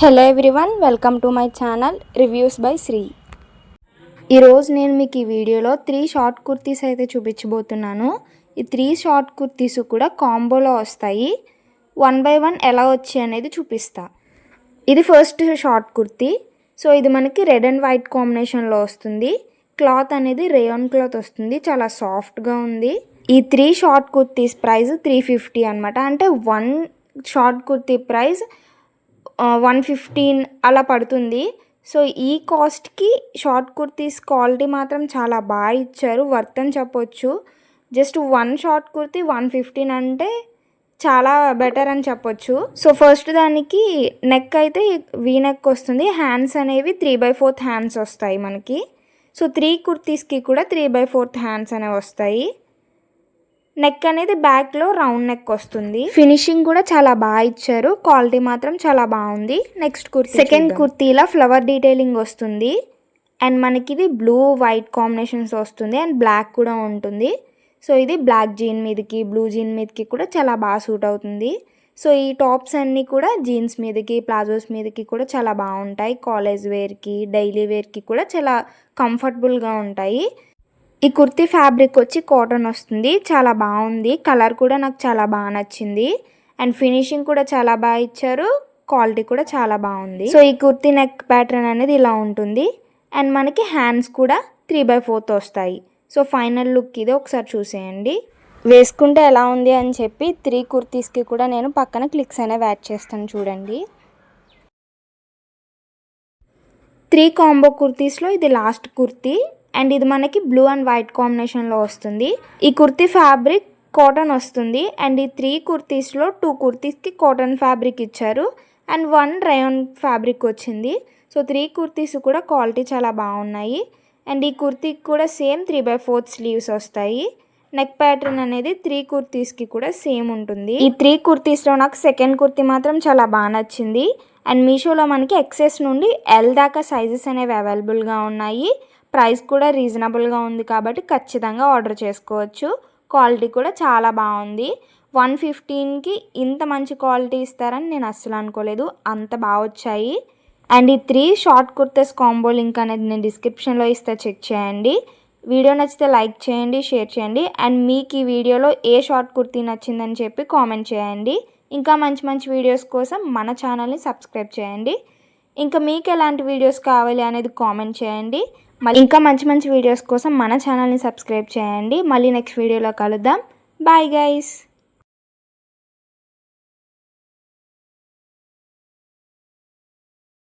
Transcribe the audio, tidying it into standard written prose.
Hello everyone, welcome to my channel reviews by Sri. ఈరోజు నేను మీకు ఈ వీడియోలో 3 షార్ట్ కుర్తీస్ అయితే చూపించబోతున్నాను. ఈ 3 షార్ట్ కుర్తీస్ కూడా కాంబోలో వస్తాయి. 1 బై 1 ఎలా వచ్చాయి అనేది చూపిస్తా. ఇది ఫస్ట్ షార్ట్ కుర్తీ. సో ఇది మనకి రెడ్ అండ్ వైట్ కాంబినేషన్లో వస్తుంది. క్లాత్ అనేది రేయాన్ క్లాత్ వస్తుంది, చాలా సాఫ్ట్గా ఉంది. ఈ 3 షార్ట్ కుర్తీస్ ప్రైస్ 350 అనమాట. అంటే 1 షార్ట్ కుర్తీ ప్రైస్ 115 అలా పడుతుంది. సో ఈ కాస్ట్కి షార్ట్ కుర్తీస్ క్వాలిటీ మాత్రం చాలా బాగా ఇచ్చారు, వర్త్ అని చెప్పొచ్చు. జస్ట్ 1 షార్ట్ కుర్తీ 115 అంటే చాలా బెటర్ అని చెప్పొచ్చు. సో ఫస్ట్ దానికి నెక్ అయితే వీ నెక్ వస్తుంది, హ్యాండ్స్ అనేవి 3/4 హ్యాండ్స్ వస్తాయి మనకి. సో 3 కుర్తీస్కి కూడా 3/4 హ్యాండ్స్ అనేవి వస్తాయి. నెక్ అనేది బ్యాక్లో రౌండ్ నెక్ వస్తుంది. ఫినిషింగ్ కూడా చాలా బాగా ఇచ్చారు, క్వాలిటీ మాత్రం చాలా బాగుంది. నెక్స్ట్ కుర్తీ, సెకండ్ కుర్తీలా ఫ్లవర్ డీటెయిలింగ్ వస్తుంది. అండ్ మనకి ఇది బ్లూ వైట్ కాంబినేషన్స్ వస్తుంది అండ్ బ్లాక్ కూడా ఉంటుంది. సో ఇది బ్లాక్ జీన్ మీదకి బ్లూ జీన్ మీదకి కూడా చాలా బాగా సూట్ అవుతుంది. సో ఈ టాప్స్ అన్నీ కూడా జీన్స్ మీదకి ప్లాజోస్ మీదకి కూడా చాలా బాగుంటాయి. కాలేజ్ వేర్కి డైలీ వేర్కి కూడా చాలా కంఫర్టబుల్గా ఉంటాయి. ఈ కుర్తీ ఫ్యాబ్రిక్ వచ్చి కాటన్ వస్తుంది, చాలా బాగుంది. కలర్ కూడా నాకు చాలా బాగా నచ్చింది. అండ్ ఫినిషింగ్ కూడా చాలా బాగా ఇచ్చారు, క్వాలిటీ కూడా చాలా బాగుంది. సో ఈ కుర్తీ నెక్ ప్యాటర్న్ అనేది ఇలా ఉంటుంది. అండ్ మనకి హ్యాండ్స్ కూడా 3/4 వస్తాయి. సో ఫైనల్ లుక్ ఇది ఒకసారి చూసేయండి. వేసుకుంటే ఎలా ఉంది అని చెప్పి 3 కుర్తీస్కి కూడా నేను పక్కన క్లిక్స్ అనేవి యాడ్ చేస్తాను చూడండి. 3 కాంబో కుర్తీస్లో ఇది లాస్ట్ కుర్తీ. అండ్ ఇది మనకి బ్లూ అండ్ వైట్ కాంబినేషన్లో వస్తుంది. ఈ కుర్తీ ఫ్యాబ్రిక్ కాటన్ వస్తుంది. అండ్ ఈ 3 కుర్తీస్లో 2 కుర్తీస్కి కాటన్ ఫ్యాబ్రిక్ ఇచ్చారు అండ్ 1 రేయాన్ ఫ్యాబ్రిక్ వచ్చింది. సో 3 కుర్తీస్ కూడా క్వాలిటీ చాలా బాగున్నాయి. అండ్ ఈ కుర్తీకి కూడా సేమ్ 3/4 స్లీవ్స్ వస్తాయి. నెక్ ప్యాటర్న్ అనేది 3 కుర్తీస్కి కూడా సేమ్ ఉంటుంది. ఈ 3 కుర్తీస్లో నాకు సెకండ్ కుర్తీ మాత్రం చాలా బాగా నచ్చింది. అండ్ మీషోలో మనకి XS నుండి L దాకా సైజెస్ అనేవి అవైలబుల్గా ఉన్నాయి. ప్రైస్ కూడా రీజనబుల్గా ఉంది కాబట్టి ఖచ్చితంగా ఆర్డర్ చేసుకోవచ్చు. క్వాలిటీ కూడా చాలా బాగుంది. 115కి ఇంత మంచి క్వాలిటీ ఇస్తారని నేను అస్సలు అనుకోలేదు, అంత బాగా వచ్చాయి. అండ్ ఈ 3 షార్ట్ కుర్తీస్ కాంబో లింక్ అనేది నేను డిస్క్రిప్షన్లో ఇస్తే చెక్ చేయండి. వీడియో నచ్చితే లైక్ చేయండి, షేర్ చేయండి. అండ్ మీకు ఈ వీడియోలో ఏ షార్ట్ కుర్తీ నచ్చిందని చెప్పి కామెంట్ చేయండి. ఇంకా మంచి మంచి వీడియోస్ కోసం మన ఛానల్ని సబ్స్క్రైబ్ చేయండి. ఇంకా మీకు ఎలాంటి వీడియోస్ కావాలి అనేది కామెంట్ చేయండి. మళ్ళీ ఇంకా మంచి మంచి వీడియోస్ కోసం మన ఛానల్ని సబ్స్క్రైబ్ చేయండి. మళ్ళీ నెక్స్ట్ వీడియోలో కలుద్దాం. Bye guys.